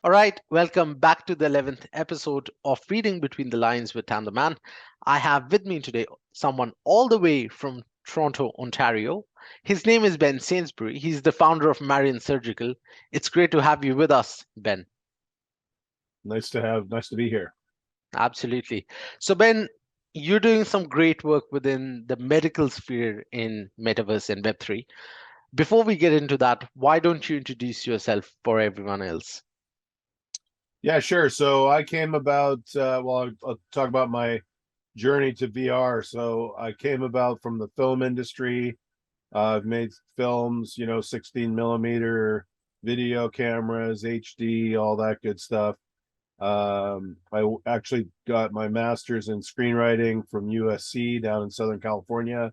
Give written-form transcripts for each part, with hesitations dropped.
All right, welcome back to the 11th episode of Reading Between the Lines with Tan the Man. I have with me today someone all the way from Toronto, Ontario. His name is Ben Sainsbury. He's the founder of Marion Surgical. It's great to have you with us, Ben. Nice to be here. Absolutely. So, Ben, you're doing some great work within the medical sphere in Metaverse and Web3. Before we get into that, why don't you introduce yourself for everyone else? Yeah, sure. So I came about, I'll talk about my journey to VR. So I came about from the film industry. I've made films, 16 millimeter video cameras, HD, all that good stuff. Actually got my master's in screenwriting from USC down in Southern California.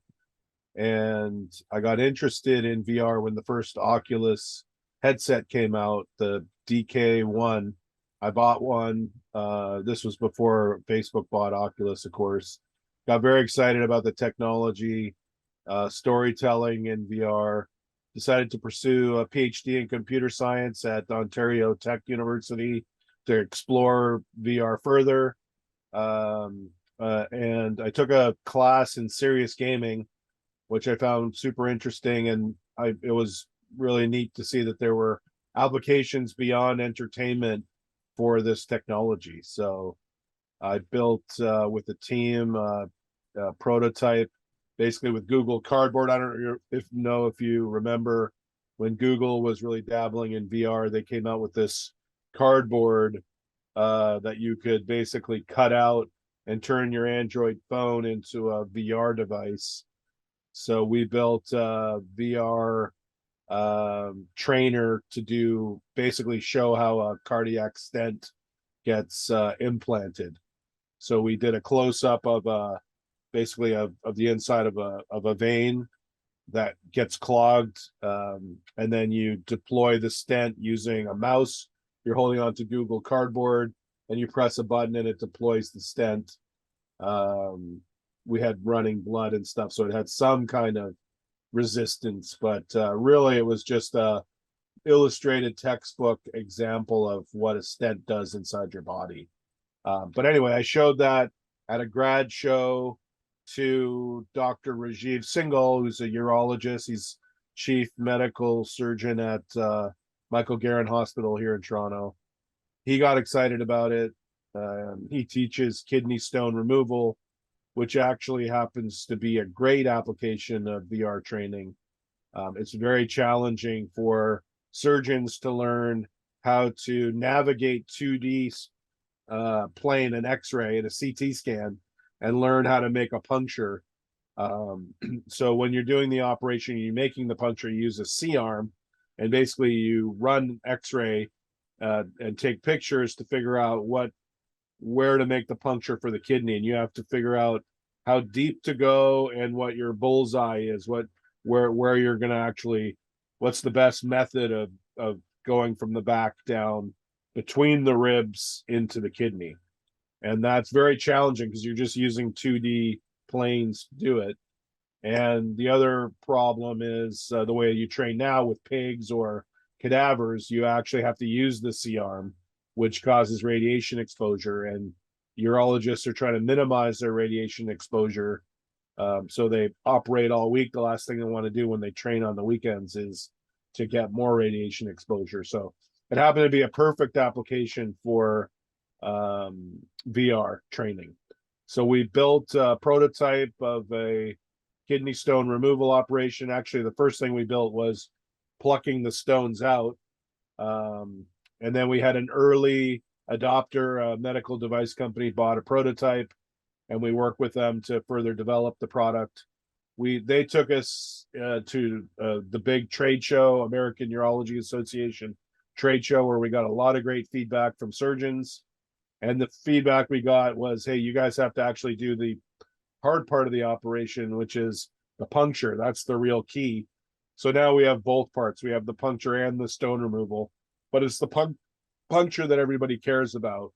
And I got interested in VR when the first Oculus headset came out, the DK1. I bought one. This was before Facebook bought Oculus, of course. Got very excited about the technology, storytelling in VR. Decided to pursue a PhD in computer science at Ontario Tech University to explore VR further. And I took a class in serious gaming, which I found super interesting. And it was really neat to see that there were applications beyond entertainment for this technology. So I built with a team a prototype, basically with Google Cardboard. I don't know if you remember when Google was really dabbling in VR. They came out with this cardboard that you could basically cut out and turn your Android phone into a VR device. So we built a VR trainer to do basically show how a cardiac stent gets implanted. So we did a close up of basically of the inside of a vein that gets clogged, and then you deploy the stent using a mouse. You're holding on to Google Cardboard, and you press a button, and it deploys the stent. We had running blood and stuff, so it had some kind of resistance, but really it was just a illustrated textbook example of what a stent does inside your body. But anyway, I showed that at a grad show to Dr. Rajiv Singhal, who's a urologist. He's chief medical surgeon at Michael Garron Hospital here in Toronto. He got excited about it. He teaches kidney stone removal, which actually happens to be a great application of VR training. It's very challenging for surgeons to learn how to navigate 2D plane, an X-ray, and a CT scan, and learn how to make a puncture. So when you're doing the operation, you're making the puncture, you use a C-arm, and basically you run X-ray and take pictures to figure out where to make the puncture for the kidney, and you have to figure out how deep to go and what your bullseye is, where you're going to actually, what's the best method of going from the back down between the ribs into the kidney. And that's very challenging because you're just using 2D planes to do it. And the other problem is the way you train now with pigs or cadavers, you actually have to use the C-arm, which causes radiation exposure. And urologists are trying to minimize their radiation exposure. So they operate all week. The last thing they want to do when they train on the weekends is to get more radiation exposure. So it happened to be a perfect application for VR training. So we built a prototype of a kidney stone removal operation. Actually, the first thing we built was plucking the stones out. And then we had an early adopter, a medical device company, bought a prototype, and we worked with them to further develop the product. They took us to the big trade show, American Urology Association trade show, where we got a lot of great feedback from surgeons. And the feedback we got was, hey, you guys have to actually do the hard part of the operation, which is the puncture. That's the real key. So now we have both parts. We have the puncture and the stone removal, but it's the puncture that everybody cares about.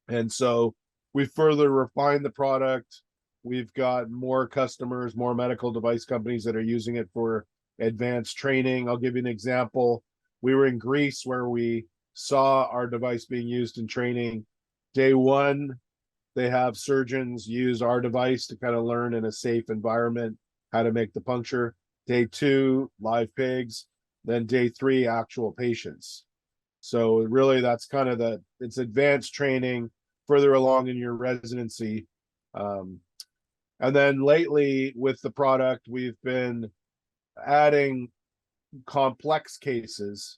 And so we further refined the product. We've got more customers, more medical device companies that are using it for advanced training. I'll give you an example. We were in Greece where we saw our device being used in training. Day one, they have surgeons use our device to kind of learn in a safe environment how to make the puncture. Day two, live pigs. Then day three, actual patients. So really, that's kind of it's advanced training further along in your residency. And then lately with the product, we've been adding complex cases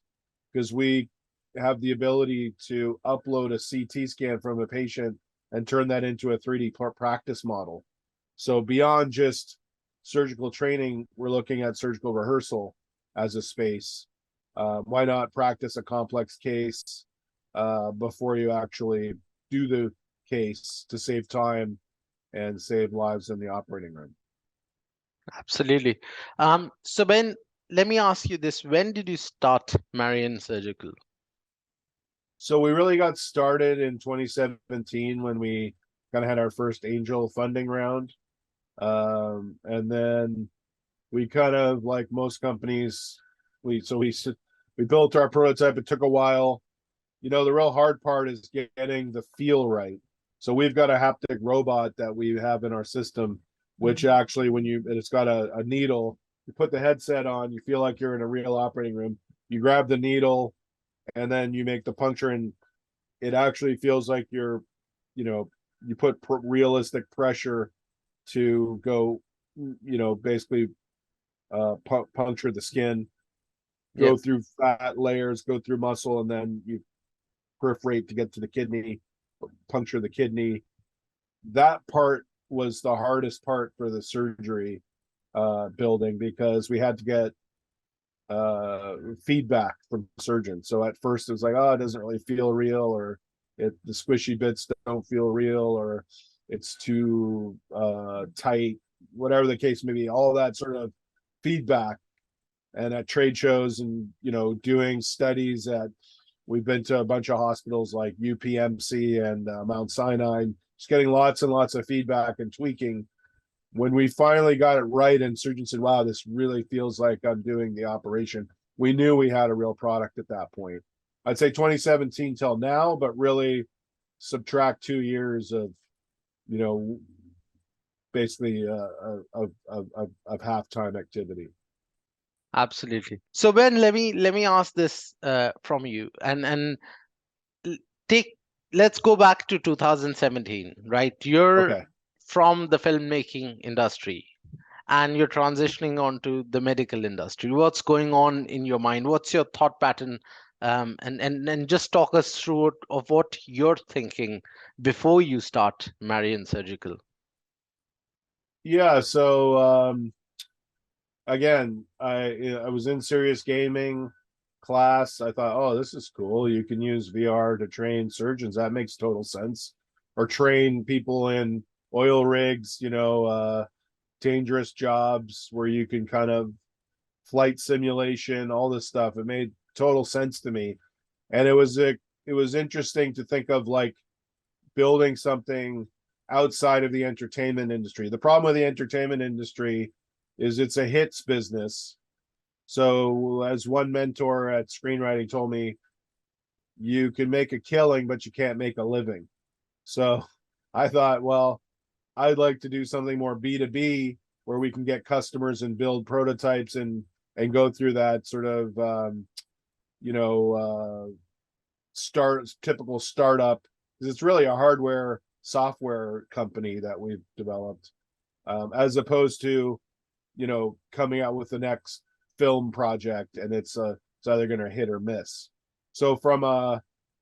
because we have the ability to upload a CT scan from a patient and turn that into a 3D practice model. So beyond just surgical training, we're looking at surgical rehearsal as a space. Why not practice a complex case before you actually do the case to save time and save lives in the operating room? Absolutely. So Ben, let me ask you this. When did you start Marion Surgical? So we really got started in 2017 when we kind of had our first angel funding round. And then we kind of, like most companies, we built our prototype. It took a while. You know, the real hard part is getting the feel right. So we've got a haptic robot that we have in our system, which actually, it's got a needle, you put the headset on, you feel like you're in a real operating room. You grab the needle, and then you make the puncture, and it actually feels like you put realistic pressure to go, basically puncture the skin, go Yep. through fat layers, go through muscle, and then you perforate to get to the kidney, puncture the kidney. That part was the hardest part for the surgery building, because we had to get feedback from surgeons. So at first it was like, oh, it doesn't really feel real, or the squishy bits don't feel real, or it's too tight, whatever the case may be. All that sort of feedback. And at trade shows and doing studies we've been to a bunch of hospitals like UPMC and Mount Sinai, just getting lots and lots of feedback and tweaking. When we finally got it right and surgeons said, wow, this really feels like I'm doing the operation, we knew we had a real product at that point. I'd say 2017 till now, but really subtract 2 years of, basically of halftime activity. Absolutely. So Ben, let me ask this from you, and l- take let's go back to 2017, right? You're Okay. from the filmmaking industry and you're transitioning onto the medical industry. What's going on in your mind? What's your thought pattern? And just talk us through of what you're thinking before you start Marion Surgical. Yeah. So again, I was in serious gaming class. I thought, oh, this is cool. You can use VR to train surgeons. That makes total sense. Or train people in oil rigs, dangerous jobs where you can kind of flight simulation, all this stuff. It made total sense to me. And it was interesting to think of like building something outside of the entertainment industry. The problem with the entertainment industry is it's a hits business. So as one mentor at screenwriting told me, you can make a killing, but you can't make a living. So I thought, well, I'd like to do something more B2B where we can get customers and build prototypes and go through that sort of you know typical startup, because it's really a hardware software company that we've developed, as opposed to coming out with the next film project and it's either going to hit or miss. So from a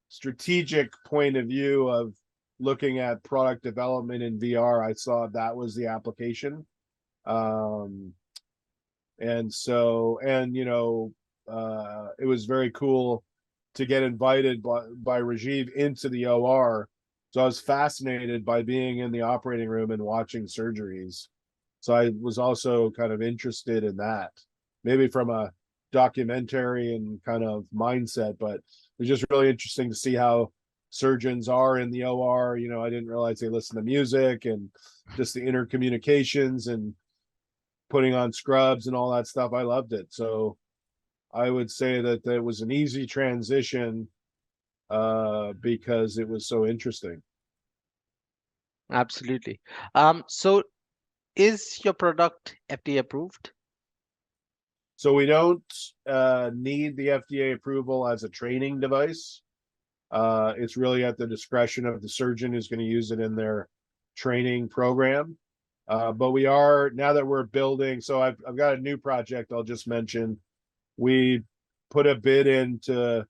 strategic point of view of looking at product development in VR, I saw that was the application. And so, it was very cool to get invited by Rajiv into the OR. So I was fascinated by being in the operating room and watching surgeries. So I was also kind of interested in that, maybe from a documentary and kind of mindset, but it was just really interesting to see how surgeons are in the OR. I didn't realize they listen to music and just the intercommunications and putting on scrubs and all that stuff. I loved it. So I would say that it was an easy transition because it was so interesting. Absolutely. So is your product FDA approved? So we don't need the FDA approval as a training device. It's really at the discretion of the surgeon who's going to use it in their training program. But we are, now that we're building, so I've got a new project I'll just mention. We put a bid in to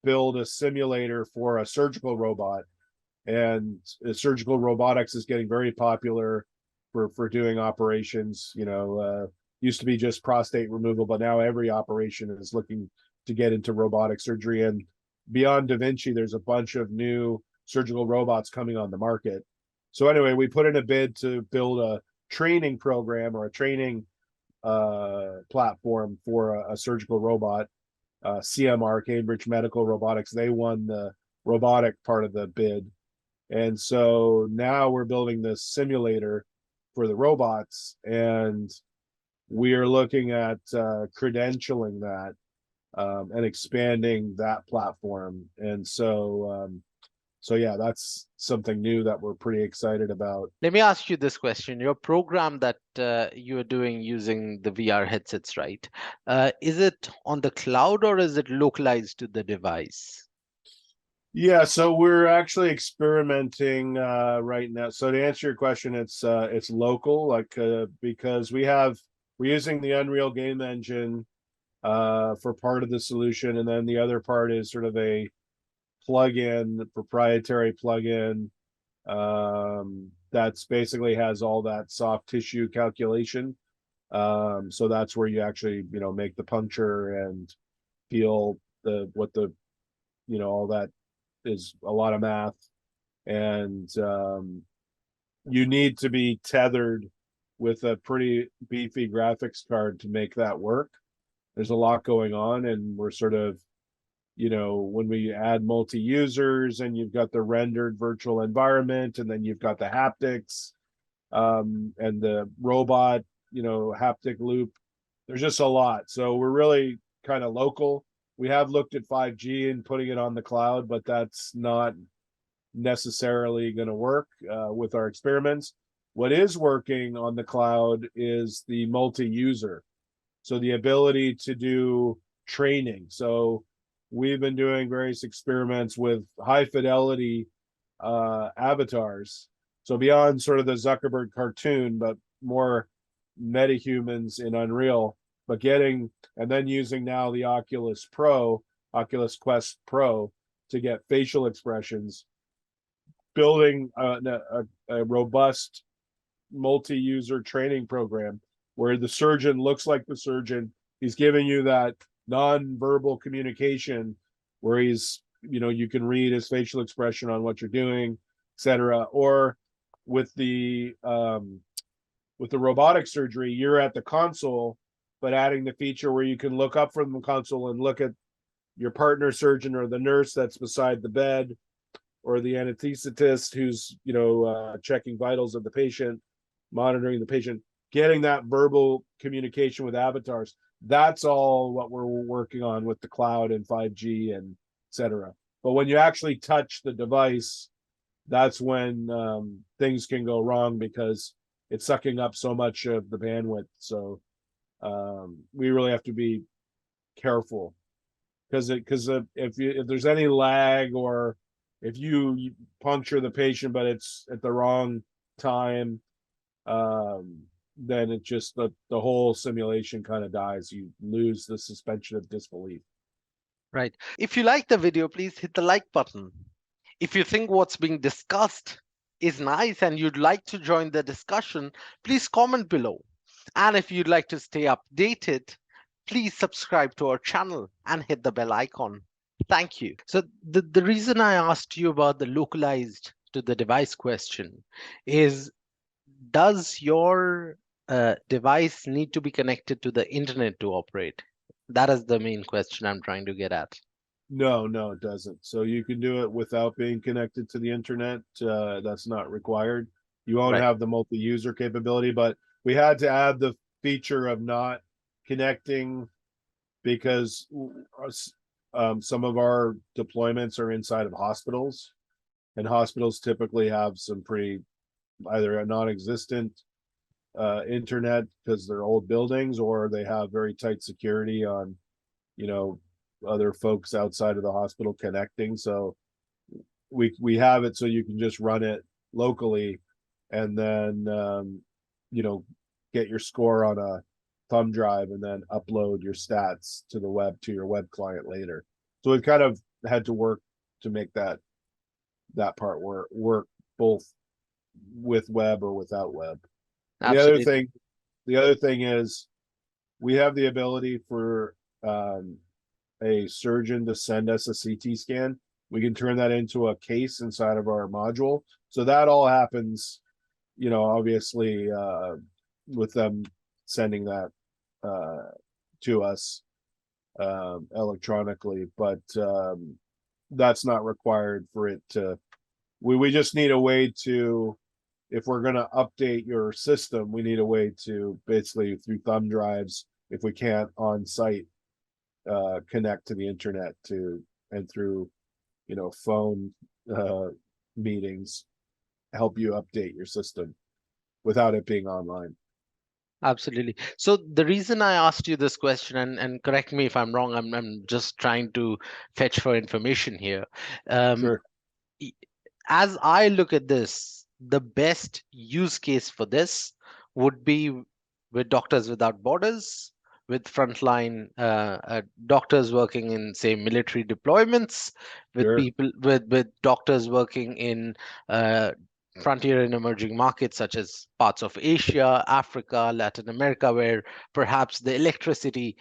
build a simulator for a surgical robot, and surgical robotics is getting very popular for doing operations. Used to be just prostate removal, but now every operation is looking to get into robotic surgery. And beyond Da Vinci, there's a bunch of new surgical robots coming on the market. So anyway, we put in a bid to build a training program or a training platform for a surgical robot. CMR, Cambridge Medical Robotics, they won the robotic part of the bid. And so now we're building this simulator for the robots, and we are looking at credentialing that and expanding that platform. And so yeah, that's something new that we're pretty excited about. Let me ask you this question. Your program that you are doing using the VR headsets, right? Is it on the cloud or is it localized to the device? Yeah, so we're actually experimenting right now. So to answer your question, it's local, because we're using the Unreal game engine for part of the solution, and then the other part is sort of a proprietary plugin that's basically has all that soft tissue calculation. So that's where you actually, make the puncture and feel all that is a lot of math. And you need to be tethered with a pretty beefy graphics card to make that work. There's a lot going on, and we're sort of, when we add multi-users and you've got the rendered virtual environment, and then you've got the haptics and the robot, haptic loop, there's just a lot. So we're really kind of local. We have looked at 5G and putting it on the cloud, but that's not necessarily going to work with our experiments. What is working on the cloud is the multi-user. So the ability to do training. So we've been doing various experiments with high fidelity avatars. So beyond sort of the Zuckerberg cartoon, but more metahumans in Unreal, but and then using now the Oculus Quest Pro to get facial expressions, building a robust multi-user training program where the surgeon looks like the surgeon. He's giving you that non-verbal communication where you can read his facial expression on what you're doing, etc. Or with the robotic surgery, you're at the console, but adding the feature where you can look up from the console and look at your partner surgeon or the nurse that's beside the bed, or the anesthetist who's checking vitals of the patient, monitoring the patient, getting that verbal communication with avatars. That's all what we're working on with the cloud and 5G and etc. But when you actually touch the device, that's when things can go wrong because it's sucking up so much of the bandwidth. So we really have to be careful because if there's any lag, or if you puncture the patient but it's at the wrong time, then it just the whole simulation kind of dies. You lose the suspension of disbelief. Right. If you like the video, please hit the like button. If you think what's being discussed is nice and you'd like to join the discussion, please comment below. And if you'd like to stay updated, please subscribe to our channel and hit the bell icon. Thank you. So the reason I asked you about the localized to the device question is, does your device need to be connected to the internet to operate? That is the main question I'm trying to get at. No, it doesn't. So you can do it without being connected to the internet. That's not required. You won't have the multi-user capability, but we had to add the feature of not connecting because Some of our deployments are inside of hospitals, and hospitals typically have some pretty either a non-existent internet because they're old buildings, or they have very tight security on, you know, other folks outside of the hospital connecting. So we have it so you can just run it locally, and then you know, get your score on a thumb drive and then upload your stats to the web, to your web client later. So we've kind of had to work to make that part work both with web or without web. And Absolutely. the other thing is we have the ability for a surgeon to send us a CT scan. We can turn that into a case inside of our module. So that all happens, you know, obviously with them sending that to us electronically, but that's not required for it to. We just need a way to, if we're going to update your system, we need a way to basically through thumb drives, if we can't on site connect to the internet to, and through, you know, phone meetings, help you update your system without it being online. Absolutely. So the reason I asked you this question, and correct me if I'm wrong, I'm just trying to fetch for information here. Um, Sure. y- as I look at this, the best use case for this would be with Doctors Without Borders, with frontline doctors working in, say, military deployments, with Sure. people with doctors working in frontier and emerging markets such as parts of Asia, Africa, Latin America, where perhaps the electricity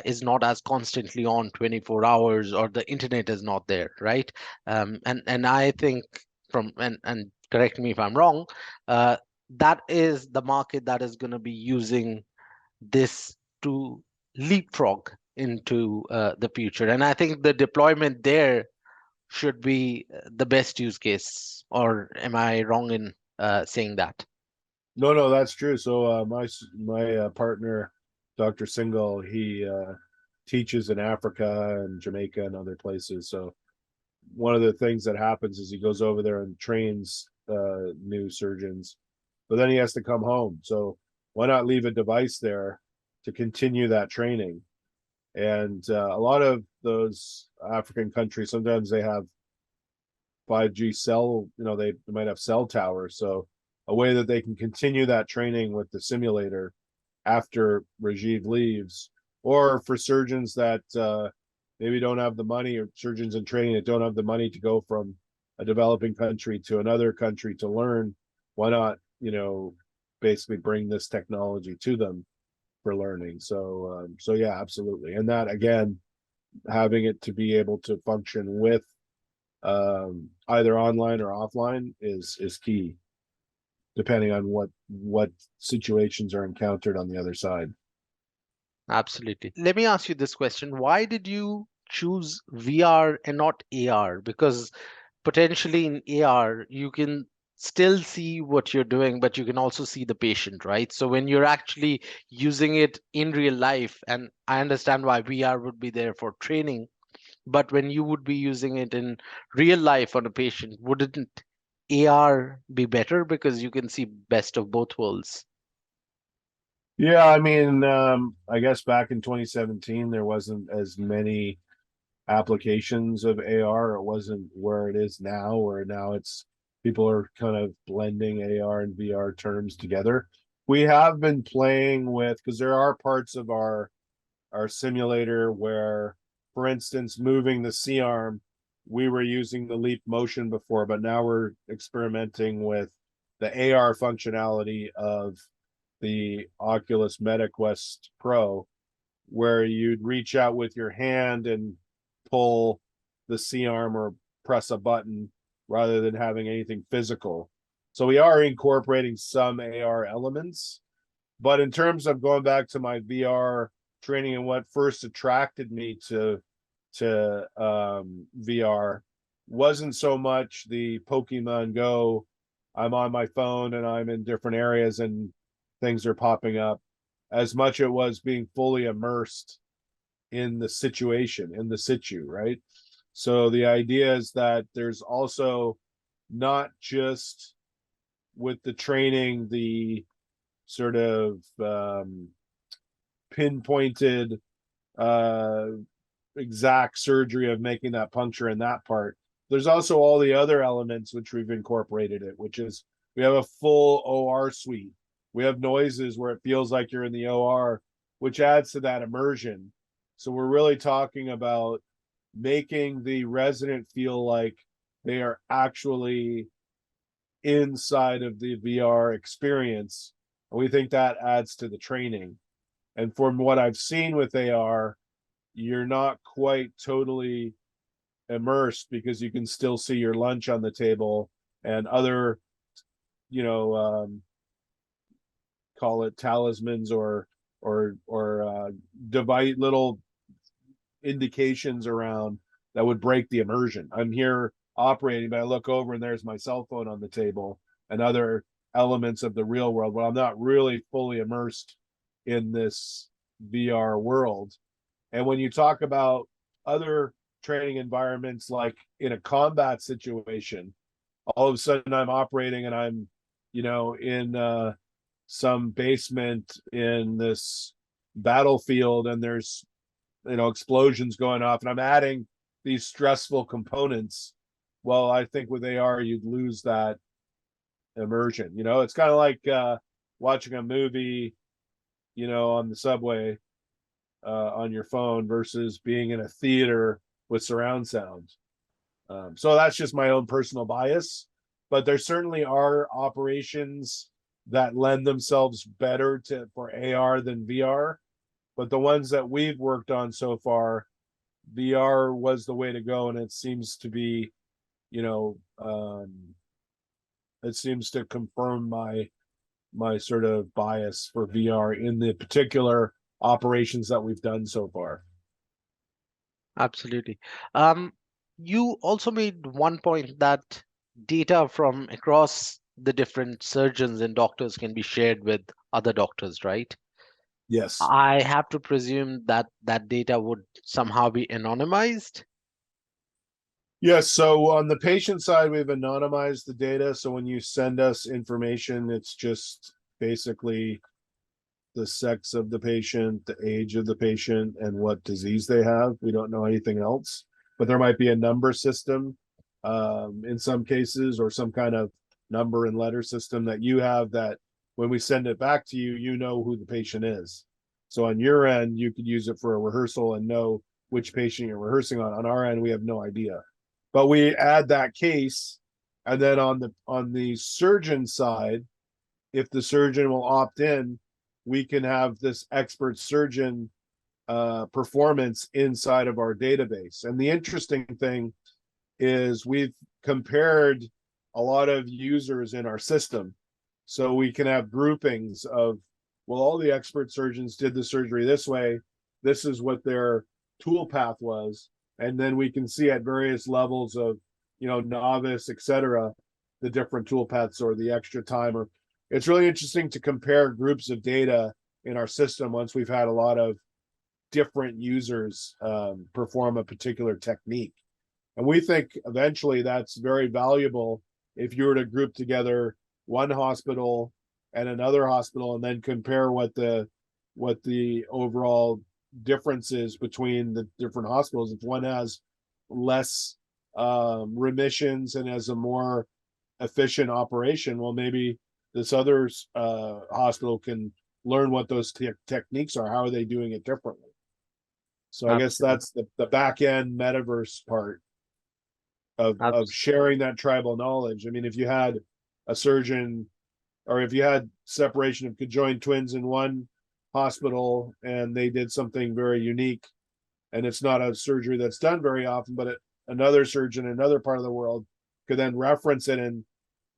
is not as constantly on 24 hours, or the internet is not there, right? And I think and correct me if I'm wrong, that is the market that is going to be using this to leapfrog into the future. And I think the deployment there should be the best use case. Or am I wrong in saying that? No, no, that's true. So my partner, Dr. Singal, he teaches in Africa and Jamaica and other places. So one of the things that happens is he goes over there and trains new surgeons, but then he has to come home. So why not leave a device there to continue that training? And a lot of those African countries, sometimes they have 5G cell, you know, they might have cell towers. So a way that they can continue that training with the simulator after Rajiv leaves, or for surgeons that maybe don't have the money, or surgeons in training that don't have the money to go from a developing country to another country to learn, why not, you know, basically bring this technology to them for learning. So yeah, absolutely. And that again, having it to be able to function with either online or offline is key, depending on what situations are encountered on the other side. Absolutely. Let me ask you this question. Why did you choose VR and not AR? Because potentially in AR, you can still see what you're doing, but you can also see the patient, right? So when you're actually using it in real life, and I understand why VR would be there for training, but when you would be using it in real life on a patient, wouldn't AR be better because you can see best of both worlds? Yeah, I mean, I guess back in 2017 there wasn't as many applications of AR. It wasn't where it is now, where now it's people are kind of blending AR and VR terms together. We have been playing with, because there are parts of our simulator where, for instance, moving the C arm, we were using the leap motion before, but now we're experimenting with the AR functionality of the Oculus MetaQuest Pro, where you'd reach out with your hand and pull the C arm or press a button rather than having anything physical. So we are incorporating some AR elements. But in terms of going back to my VR training and what first attracted me to VR wasn't so much the Pokemon Go. I'm on my phone and I'm in different areas and things are popping up, as much it was being fully immersed in the situation, in the situ, right? So the idea is that there's also not just with the training, the sort of pinpointed exact surgery of making that puncture in that part. There's also all the other elements which we've incorporated it, which is we have a full OR suite. We have noises where it feels like you're in the OR, which adds to that immersion. So we're really talking about making the resident feel like they are actually inside of the VR experience. And we think that adds to the training. And from what I've seen with AR, you're not quite totally immersed because you can still see your lunch on the table and other, call it talismans or device little indications around that would break the immersion. I'm here operating, but I look over and there's my cell phone on the table and other elements of the real world. Well, I'm not really fully immersed in this VR world. And when you talk about other training environments, like in a combat situation, all of a sudden I'm operating and I'm, in some basement in this battlefield and there's, explosions going off and I'm adding these stressful components. Well, I think with AR, you'd lose that immersion. It's kind of like watching a movie, on the subway on your phone versus being in a theater with surround sound. So that's just my own personal bias, but there certainly are operations that lend themselves better for AR than VR. But the ones that we've worked on so far, VR was the way to go, and it seems to be, it seems to confirm my sort of bias for VR in the particular operations that we've done so far. Absolutely. You also made one point that data from across the different surgeons and doctors can be shared with other doctors, right? Yes. I have to presume that that data would somehow be anonymized. Yes. So on the patient side, we've anonymized the data. So when you send us information, it's just basically the sex of the patient, the age of the patient, and what disease they have. We don't know anything else, but there might be a number system in some cases, or some kind of number and letter system that you have that when we send it back to you, you know who the patient is. So on your end, you could use it for a rehearsal and know which patient you're rehearsing on. On our end, we have no idea. But we add that case, and then on the surgeon side, if the surgeon will opt in, we can have this expert surgeon performance inside of our database. And the interesting thing is we've compared a lot of users in our system. So we can have groupings of, well, all the expert surgeons did the surgery this way. This is what their tool path was. And then we can see at various levels of, novice, etc., the different tool paths or the extra time. Or it's really interesting to compare groups of data in our system once we've had a lot of different users perform a particular technique. And we think eventually that's very valuable if you were to group together one hospital and another hospital and then compare what the overall difference is between the different hospitals. If one has less remissions and has a more efficient operation, well, maybe this other hospital can learn what those techniques are. How are they doing it differently? So I guess that's the back end metaverse part of sharing that tribal knowledge. I mean, if you had a surgeon, or if you had separation of conjoined twins in one hospital and they did something very unique, and it's not a surgery that's done very often, but another surgeon in another part of the world could then reference it and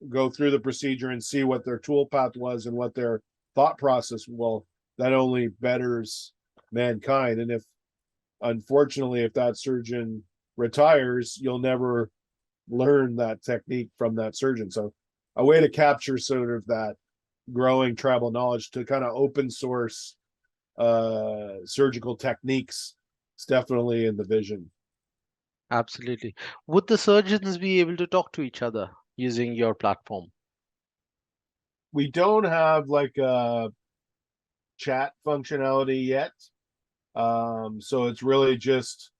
go through the procedure and see what their tool path was and what their thought process. Well, that only betters mankind. And if, unfortunately, if that surgeon retires, you'll never learn that technique from that surgeon. So a way to capture sort of that growing tribal knowledge, to kind of open source surgical techniques it's definitely in the vision. Absolutely. Would the surgeons be able to talk to each other using your platform? We don't have like a chat functionality yet. So it's really just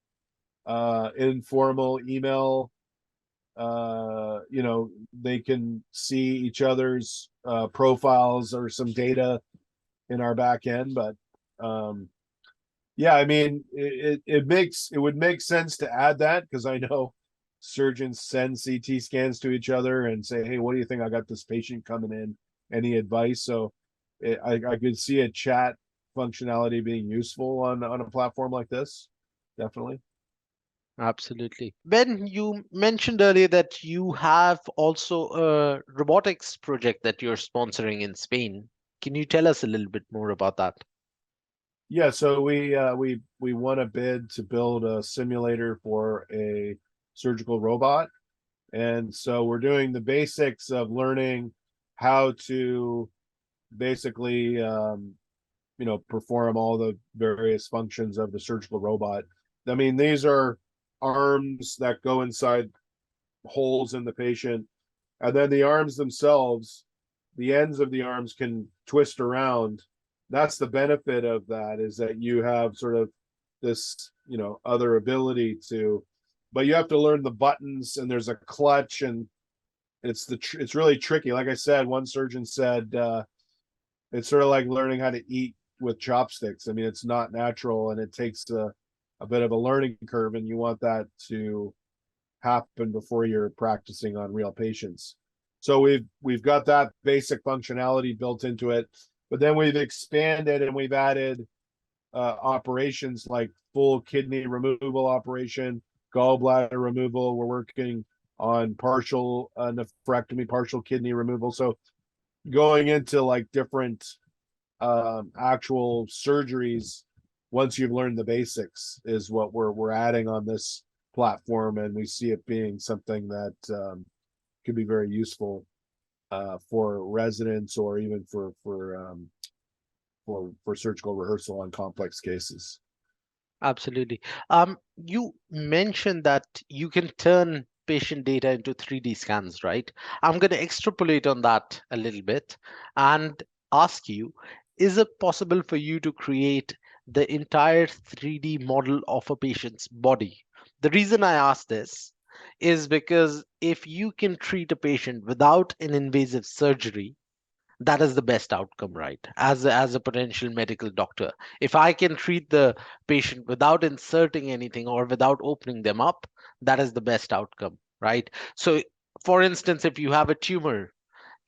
informal email. They can see each other's profiles or some data in our back end, but yeah, I mean, it would make sense to add that, because I know surgeons send CT scans to each other and say, "Hey, what do you think? I got this patient coming in. Any advice?" So I could see a chat functionality being useful on a platform like this. Definitely. Absolutely. Ben, you mentioned earlier that you have also a robotics project that you're sponsoring in Spain. Can you tell us a little bit more about that? Yeah, so we won a bid to build a simulator for a surgical robot. And so we're doing the basics of learning how to basically perform all the various functions of the surgical robot. I mean, these are arms that go inside holes in the patient, and then the arms themselves, the ends of the arms can twist around. That's the benefit of that, is that you have sort of this other ability to, but you have to learn the buttons, and there's a clutch, and it's really tricky. Like I said, one surgeon said it's sort of like learning how to eat with chopsticks. I mean, it's not natural, and it takes a bit of a learning curve, and you want that to happen before you're practicing on real patients. So we've got that basic functionality built into it, but then we've expanded and we've added operations like full kidney removal operation, gallbladder removal. We're working on partial nephrectomy, partial kidney removal. So going into like different actual surgeries, once you've learned the basics, is what we're adding on this platform, and we see it being something that could be very useful for residents, or even for surgical rehearsal on complex cases. Absolutely. You mentioned that you can turn patient data into 3D scans, right? I'm going to extrapolate on that a little bit and ask you, is it possible for you to create the entire 3D model of a patient's body? The reason I ask this is because if you can treat a patient without an invasive surgery, that is the best outcome, right? As a potential medical doctor, if I can treat the patient without inserting anything or without opening them up, that is the best outcome, right? So for instance, if you have a tumor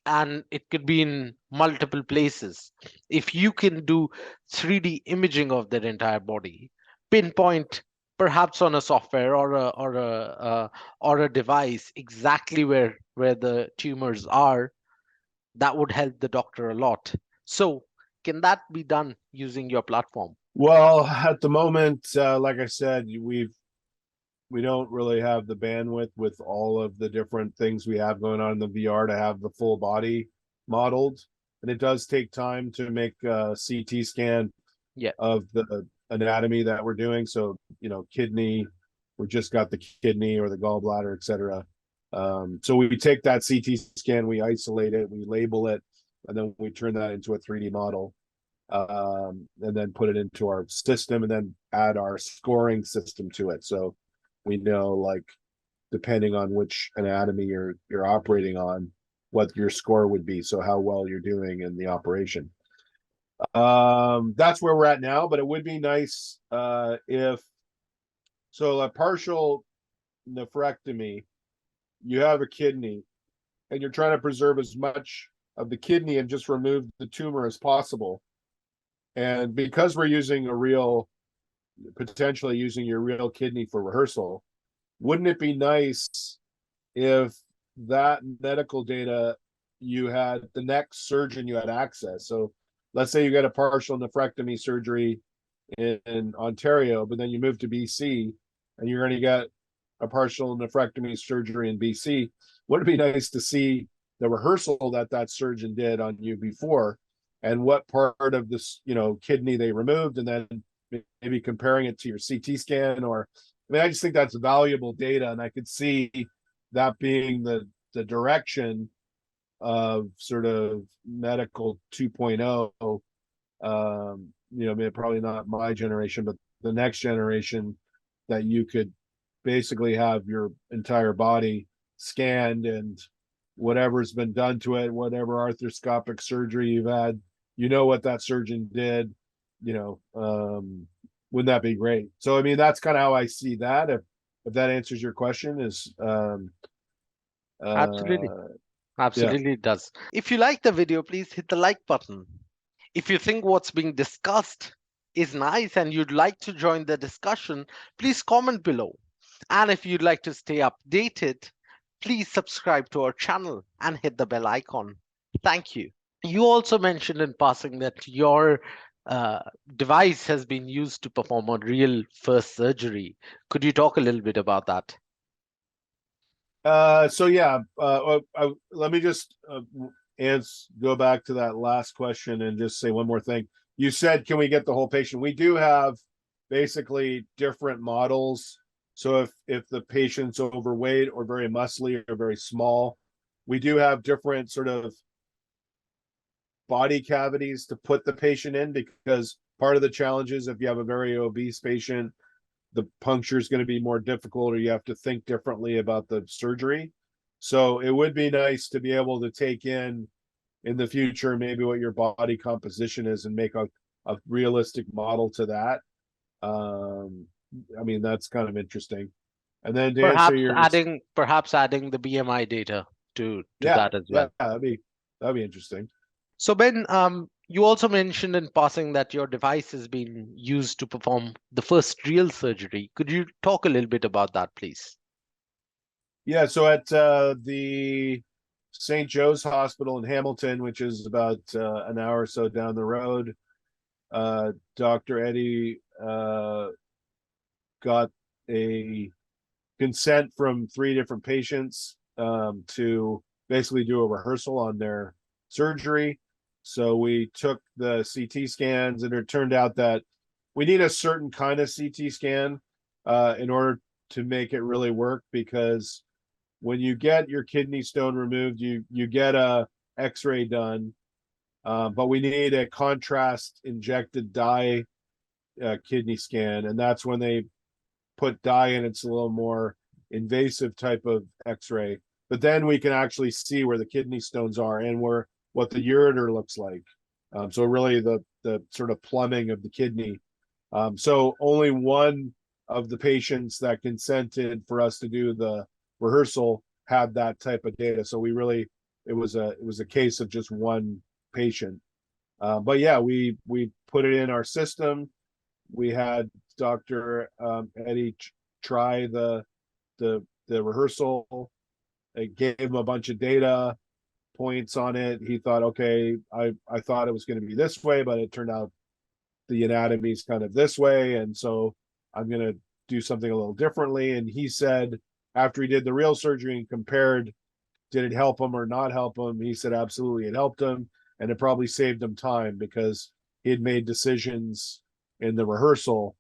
and it could be in multiple places, if you can do 3D imaging of their entire body, pinpoint perhaps on a software or a device exactly where the tumors are, that would help the doctor a lot. So, can that be done using your platform? Well, at the moment, like I said, we don't really have the bandwidth with all of the different things we have going on in the VR to have the full body modeled, and it does take time to make a CT scan Yeah, of the anatomy that we're doing. So, kidney, we just got the kidney or the gallbladder, etc. So we take that CT scan, we isolate it, we label it, and then we turn that into a 3D model, and then put it into our system, and then add our scoring system to it. So we know, like, depending on which anatomy you're operating on, what your score would be. So how well you're doing in the operation. That's where we're at now, but it would be nice if so a partial nephrectomy, you have a kidney and you're trying to preserve as much of the kidney and just remove the tumor as possible. And because we're using potentially using your real kidney for rehearsal, wouldn't it be nice if that medical data, you had the next surgeon you had access? So let's say you get a partial nephrectomy surgery in Ontario, but then you move to BC and you're going to get a partial nephrectomy surgery in BC. Wouldn't it be nice to see the rehearsal that surgeon did on you before, and what part of this kidney they removed, and then maybe comparing it to your CT scan, or I mean, I just think that's valuable data, and I could see that being the direction of sort of medical 2.0. Maybe probably not my generation, but the next generation, that you could basically have your entire body scanned, and whatever's been done to it, whatever arthroscopic surgery you've had, what that surgeon did, wouldn't that be great? So, I mean, that's kind of how I see that. If that answers your question, is Absolutely. yeah. Absolutely it does. If you like the video, please hit the like button. If you think what's being discussed is nice and you'd like to join the discussion, please comment below. And if you'd like to stay updated, please subscribe to our channel and hit the bell icon. Thank you. You also mentioned in passing that your device has been used to perform a real first surgery. Could you talk a little bit about that? So yeah, let me just go back to that last question and just say one more thing. You said, can we get the whole patient? We do have basically different models. So if the patient's overweight or very muscly or very small, we do have different sort of body cavities to put the patient in, because part of the challenge is if you have a very obese patient, the puncture is going to be more difficult, or you have to think differently about the surgery. So it would be nice to be able to take in the future maybe what your body composition is and make a realistic model to that. I mean, that's kind of interesting. And then to answer your Perhaps adding the BMI data to yeah, that as well. that'd be interesting. So Ben, you also mentioned in passing that your device has been used to perform the first real surgery. Could you talk a little bit about that, please? Yeah, so at the St. Joe's Hospital in Hamilton, which is about an hour or so down the road, Dr. Eddie got a consent from 3 different patients to basically do a rehearsal on their surgery. So we took the CT scans, and it turned out that we need a certain kind of CT scan in order to make it really work, because when you get your kidney stone removed, you get a X-ray done, but we need a contrast injected dye kidney scan, and that's when they put dye in. It's a little more invasive type of X-ray, but then we can actually see where the kidney stones are and what the ureter looks like. So really the sort of plumbing of the kidney. So only one of the patients that consented for us to do the rehearsal had that type of data. So it was a case of just one patient. But yeah, we put it in our system. We had Dr. Eddie try the rehearsal. It gave him a bunch of data points on it. He thought, okay, I thought it was going to be this way, but it turned out the anatomy is kind of this way, and so I'm going to do something a little differently. And he said, after he did the real surgery and compared, did it help him or not help him? He said absolutely it helped him, and it probably saved him time, because he had made decisions in the rehearsal,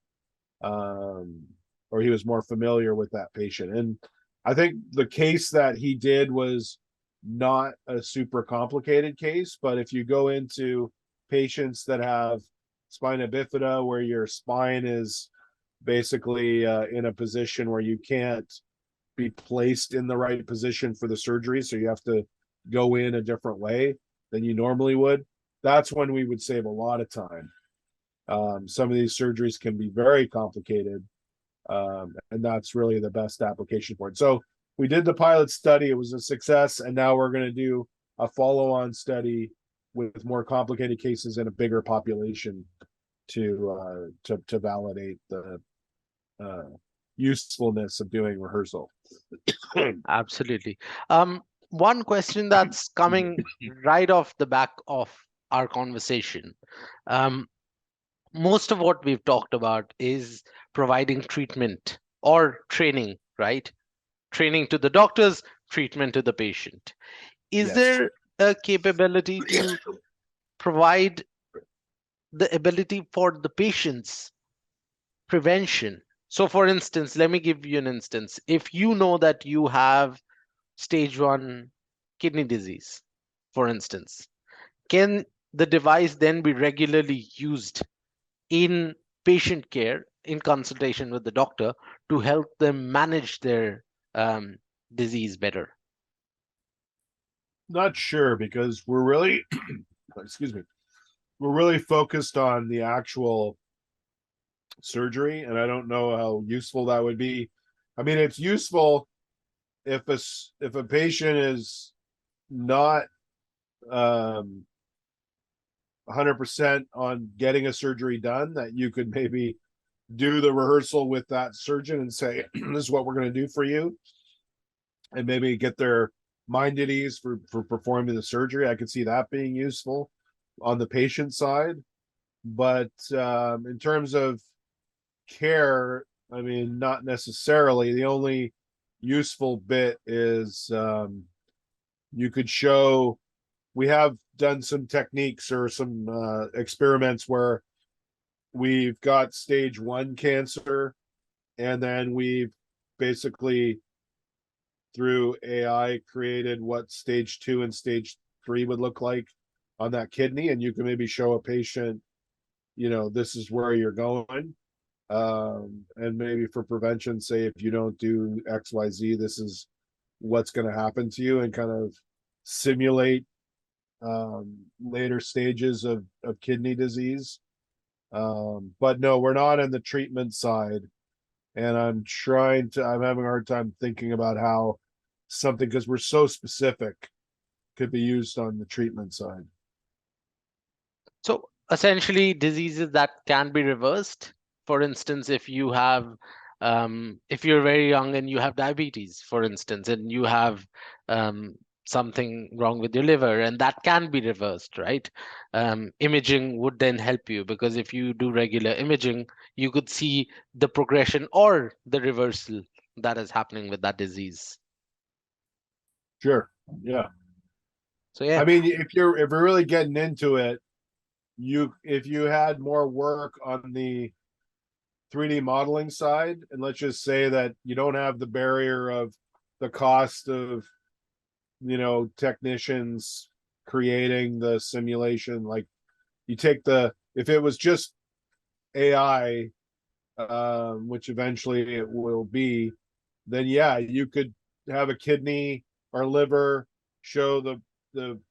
or he was more familiar with that patient. And I think the case that he did was not a super complicated case, but if you go into patients that have spina bifida, where your spine is basically in a position where you can't be placed in the right position for the surgery, so you have to go in a different way than you normally would, that's when we would save a lot of time. Some of these surgeries can be very complicated, and that's really the best application for it. So we did the pilot study, it was a success, and now we're going to do a follow-on study with more complicated cases in a bigger population to validate the usefulness of doing rehearsal. Absolutely. One question that's coming right off the back of our conversation. Most of what we've talked about is providing treatment or training, right? Training to the doctors, treatment to the patient. Is Yes. there a capability to provide the ability for the patients prevention. So, for instance, let me give you an instance. If you know that you have stage 1 kidney disease, for instance, can the device then be regularly used in patient care, in consultation with the doctor, to help them manage their um, disease better? Not sure because we're really, excuse me, we're really focused on the actual surgery, and I don't know how useful that would be. I mean, it's useful if a patient is not 100% on getting a surgery done, that you could maybe do the rehearsal with that surgeon and say, this is what we're going to do for you, and maybe get their mind at ease for performing the surgery. I could see that being useful on the patient side. But in terms of care, I mean, not necessarily. The only useful bit is you could show, we have done some techniques or some experiments where we've got stage 1 cancer, and then we've basically through AI created what stage 2 and stage 3 would look like on that kidney, and you can maybe show a patient, this is where you're going, and maybe for prevention, say if you don't do XYZ, this is what's going to happen to you, and kind of simulate later stages of kidney disease. But no, we're not in the treatment side, and I'm having a hard time thinking about how something, because we're so specific, could be used on the treatment side. So essentially, diseases that can be reversed. For instance, if you're very young and you have diabetes, for instance, and you have something wrong with your liver, and that can be reversed, right? Imaging would then help you, because if you do regular imaging, you could see the progression or the reversal that is happening with that disease. Sure. Yeah. So yeah, I mean, if you're really getting into it, if you had more work on the 3D modeling side, and let's just say that you don't have the barrier of the cost of technicians creating the simulation, like you take if it was just AI, which eventually it will be, then yeah, you could have a kidney or liver, show the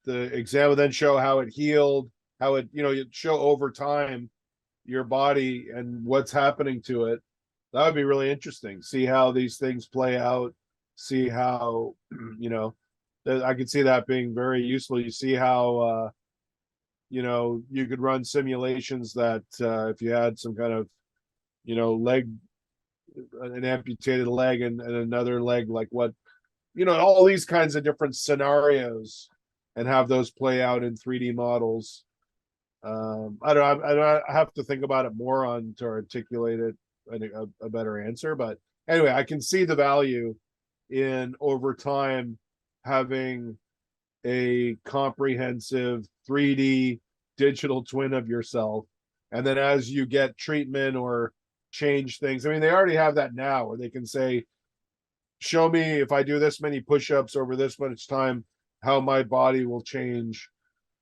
exam, then show how it healed, how it show over time your body and what's happening to it. That would be really interesting. See how these things play out. See how I could see that being very useful. You see how you could run simulations that if you had some kind of leg, an amputated leg, and another leg, like what all these kinds of different scenarios, and have those play out in 3D models. I don't know. I have to think about it more to articulate it a better answer. But anyway, I can see the value in over time having a comprehensive 3D digital twin of yourself. And then as you get treatment or change things, I mean, they already have that now where they can say, show me if I do this many push-ups over this much time, how my body will change.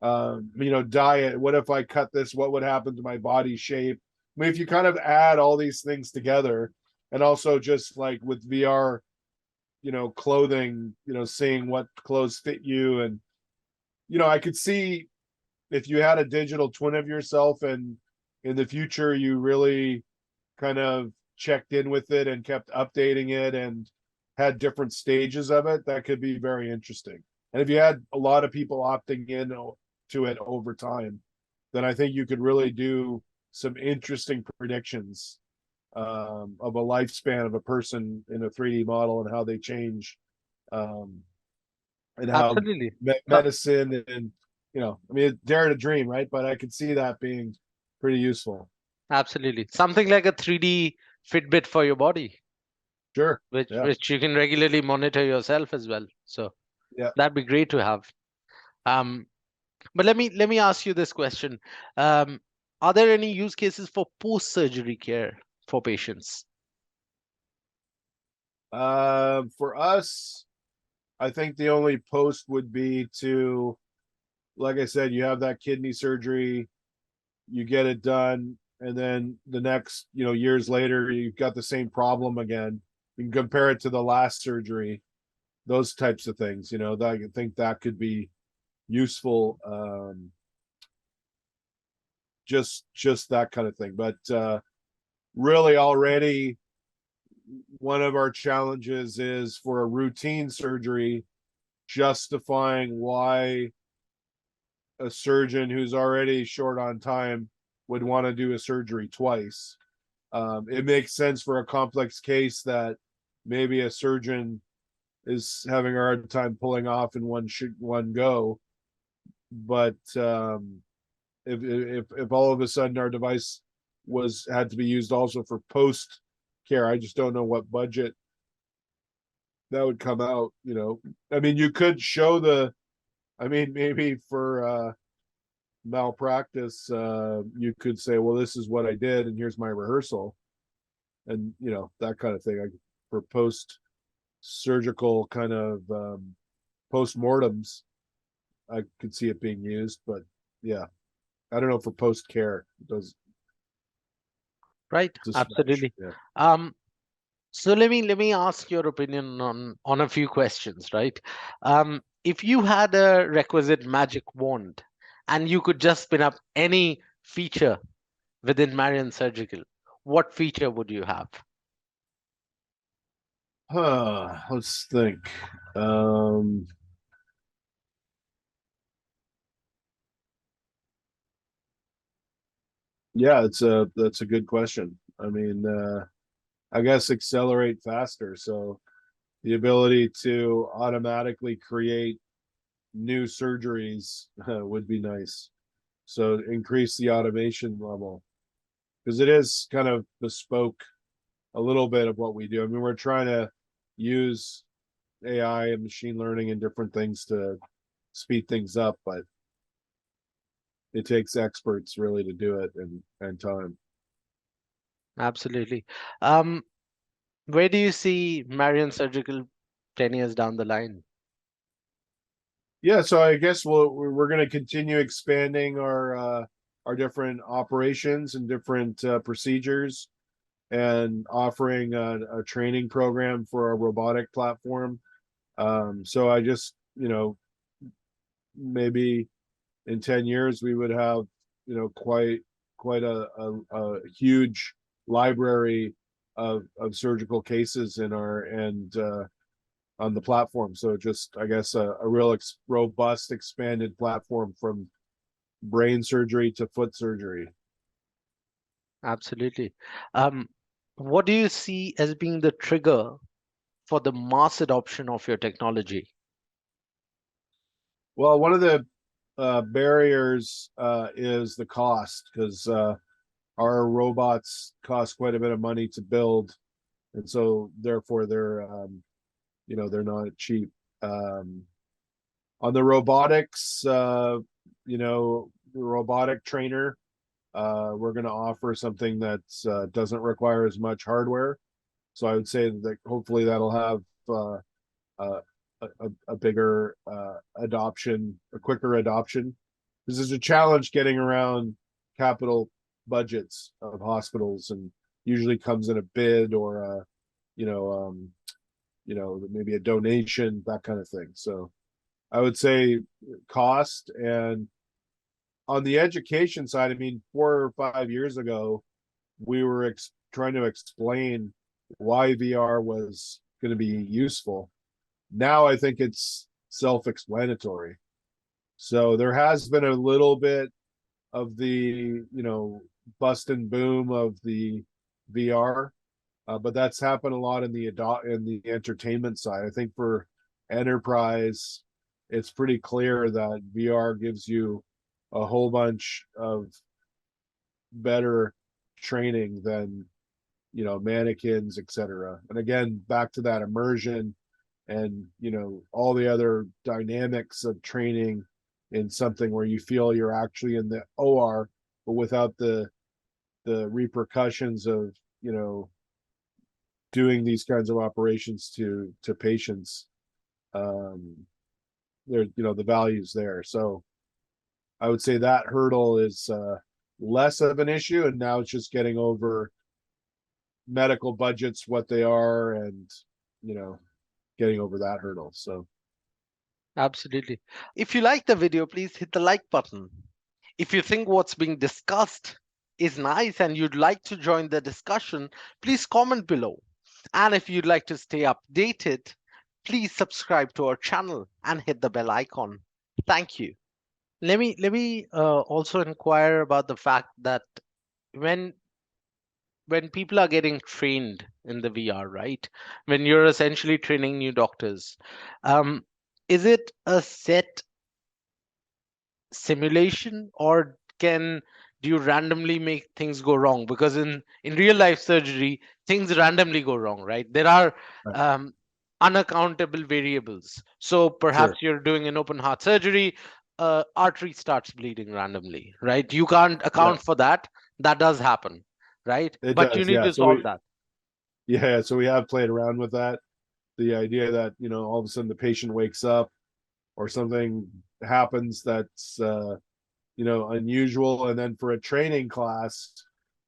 Diet, what if I cut this, what would happen to my body shape? I mean, if you kind of add all these things together, and also just like with VR, clothing, seeing what clothes fit you. And I could see if you had a digital twin of yourself, and in the future you really kind of checked in with it and kept updating it and had different stages of it, that could be very interesting. And if you had a lot of people opting in to it over time, then I think you could really do some interesting predictions of a lifespan of a person in a 3D model, and how they change, and how absolutely. medicine, and I mean, dare to dream, right? But I could see that being pretty useful. Absolutely. Something like a 3D Fitbit for your body, Sure. which Yeah. which you can regularly monitor yourself as well. So Yeah. that'd be great to have. But let me ask you this question. Are there any use cases for post-surgery care? for patients? For us, I think the only post would be to, like I said, you have that kidney surgery, you get it done, and then the next, years later, you've got the same problem again. You can compare it to the last surgery, those types of things, that I think that could be useful. Just that kind of thing. But really already one of our challenges is for a routine surgery, justifying why a surgeon who's already short on time would want to do a surgery twice. It makes sense for a complex case that maybe a surgeon is having a hard time pulling off in one go. But if all of a sudden our device had to be used also for post care, I just don't know what budget that would come out. I mean, you could show maybe for malpractice, you could say, well, this is what I did and here's my rehearsal, and that kind of thing. For post surgical kind of post-mortems, I could see it being used. But yeah, I don't know, for post care it does. Right, absolutely. Yeah. So let me ask your opinion on a few questions, right? If you had a requisite magic wand and you could just spin up any feature within Marion Surgical, what feature would you have? Let's think. Yeah, that's a good question. I mean, I guess accelerate faster. So the ability to automatically create new surgeries would be nice. So increase the automation level, because it is kind of bespoke a little bit of what we do. I mean, we're trying to use AI and machine learning and different things to speed things up, but it takes experts really to do it, and time. Absolutely. Where do you see Marion Surgical 10 years down the line? Yeah, so I guess we're going to continue expanding our different operations and different procedures, and offering a training program for our robotic platform. So I just, maybe in 10 years we would have, quite a huge library of surgical cases in our and on the platform. So just, I guess, a real robust expanded platform from brain surgery to foot surgery. Absolutely. What do you see as being the trigger for the mass adoption of your technology? Well, one of the barriers is the cost, because our robots cost quite a bit of money to build, and so therefore they're not cheap. On the robotics, the robotic trainer, we're going to offer something that doesn't require as much hardware. So I would say that hopefully that'll have a bigger adoption, a quicker adoption. This is a challenge getting around capital budgets of hospitals, and usually comes in a bid or maybe a donation, that kind of thing. So I would say cost. And on the education side, I mean, 4 or 5 years ago, we were trying to explain why VR was going to be useful. Now I think it's self-explanatory. So there has been a little bit of the, bust and boom of the VR, but that's happened a lot in the entertainment side. I think for enterprise, it's pretty clear that VR gives you a whole bunch of better training than mannequins, etc. And again, back to that immersion and all the other dynamics of training in something where you feel you're actually in the OR, but without the repercussions of doing these kinds of operations to patients, there, the value's there. So I would say that hurdle is less of an issue, and now it's just getting over medical budgets, what they are, and getting over that hurdle. So Absolutely. If you like the video, please hit the like button. If you think what's being discussed is nice and you'd like to join the discussion, please comment below. And if you'd like to stay updated, please subscribe to our channel and hit the bell icon. Thank you. Let me also inquire about the fact that when when people are getting trained in the VR, right? When you're essentially training new doctors, um, is it a set simulation, or can do you randomly make things go wrong? Because in real life surgery, things randomly go wrong, right? There are right. um, unaccountable variables. So Sure. perhaps you're doing an open heart surgery, artery starts bleeding randomly, right? You can't Yeah, account for that. That does happen, right? it But you does. need Yeah. to So solve that. we have played around with that. The idea that, all of a sudden the patient wakes up or something happens that's unusual, and then for a training class,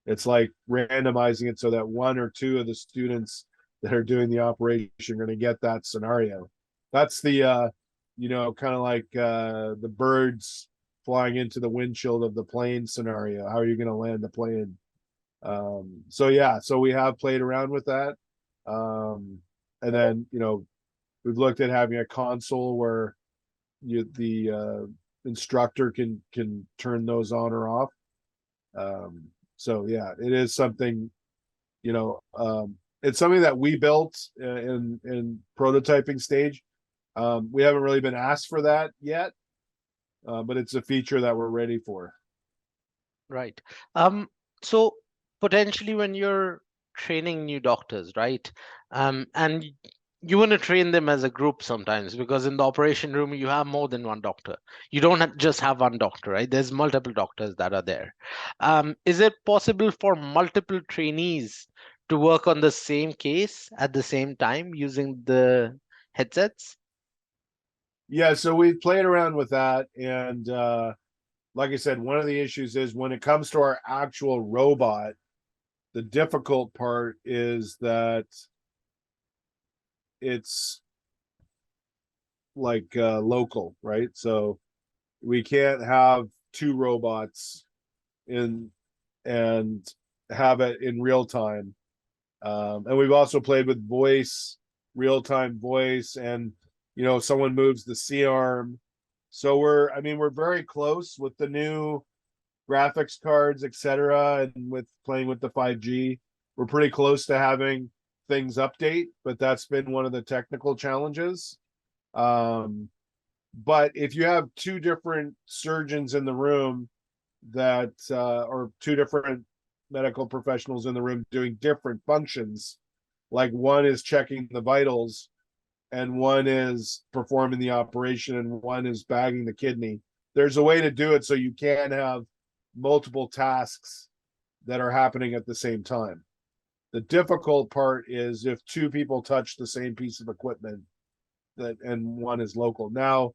it's like randomizing it so that one or two of the students that are doing the operation are going to get that scenario. That's the kind of like the birds flying into the windshield of the plane scenario. How are you going to land the plane? So yeah, so we have played around with that. And then we've looked at having a console where the instructor can turn those on or off. So yeah, it is something, it's something that we built in prototyping stage. We haven't really been asked for that yet, but it's a feature that we're ready for. Right. So potentially when you're training new doctors, right? And you want to train them as a group sometimes, because in the operation room you have more than one doctor. You don't just have one doctor, right? There's multiple doctors that are there. Is it possible for multiple trainees to work on the same case at the same time using the headsets? Yeah, so we've played around with that, and like I said, one of the issues is when it comes to our actual robot, the difficult part is that it's like local, right? So we can't have two robots in and have it in real time. And we've also played with voice, real time voice, and someone moves the C arm. So we're very close with the new graphics cards, etc., and with playing with the 5G. We're pretty close to having things update, but that's been one of the technical challenges. Um, but if you have two different surgeons in the room or two different medical professionals in the room doing different functions, like one is checking the vitals and one is performing the operation and one is bagging the kidney, there's a way to do it so you can have multiple tasks that are happening at the same time. The difficult part is if two people touch the same piece of equipment and one is local. Now,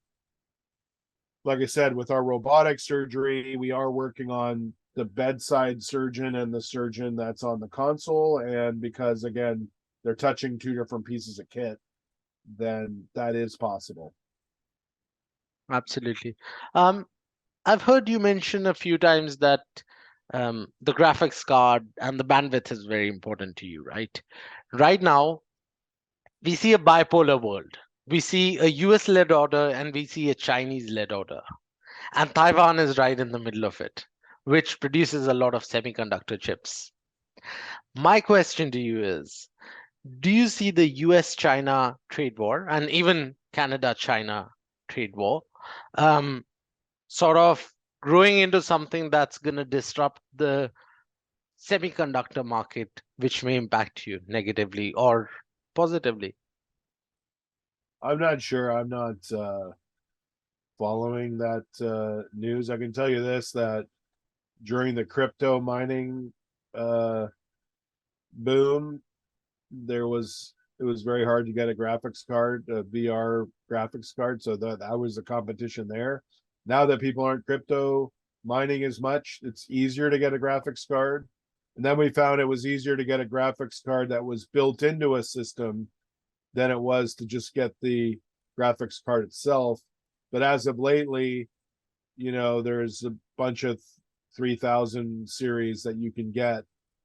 like I said, with our robotic surgery, we are working on the bedside surgeon and the surgeon that's on the console. And because, again, they're touching two different pieces of kit, then that is possible. Absolutely. Um, I've heard you mention a few times that the graphics card and the bandwidth is very important to you, right? Right now, we see a bipolar world. We see a US led order and we see a Chinese led order. And Taiwan is right in the middle of it, which produces a lot of semiconductor chips. My question to you is, do you see the US China trade war and even Canada China trade war sort of growing into something that's going to disrupt the semiconductor market, which may impact you negatively or positively? I'm not sure. I'm not following that news. I can tell you this, that during the crypto mining boom, it was very hard to get a graphics card, a VR graphics card. So that was the competition there. Now that people aren't crypto mining as much, it's easier to get a graphics card. And then we found it was easier to get a graphics card that was built into a system than it was to just get the graphics card itself. But as of lately, there's a bunch of 3000 series that you can get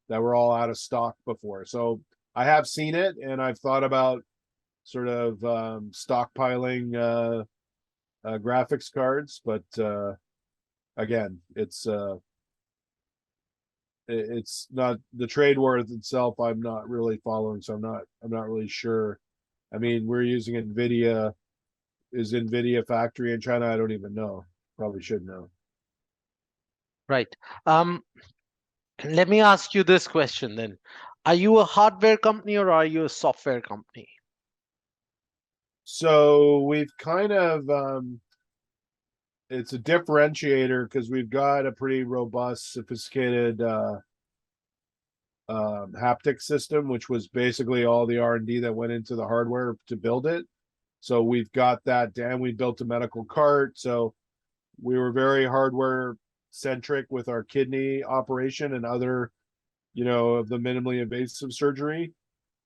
that were all out of stock before. So I have seen it, and I've thought about sort of stockpiling graphics cards, but again, it's not the trade war itself. I'm not really following, so I'm not really sure. I mean, we're using NVIDIA. Is NVIDIA factory in China? I don't even know. Probably should know. Right. Let me ask you this question then. Are you a hardware company or are you a software company? So we've kind of it's a differentiator because we've got a pretty robust, sophisticated haptic system, which was basically all the R&D that went into the hardware to build it. So we've got that down. We built a medical cart. So we were very hardware centric with our kidney operation and other, of the minimally invasive surgery.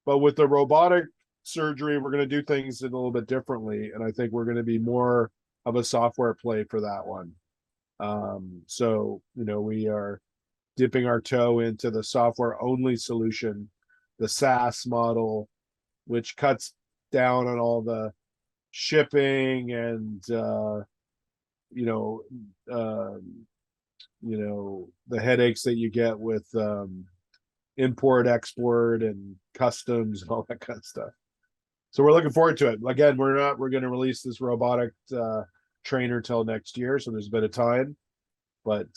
But with the robotic surgery, we're going to do things a little bit differently. And I think we're going to be more of a software play for that one. So, we are dipping our toe into the software only solution, the SaaS model, which cuts down on all the shipping and the headaches that you get with import, export, and customs and all that kind of stuff. So we're looking forward to it. Again, we're going to release this robotic trainer till next year, so there's a bit of time. But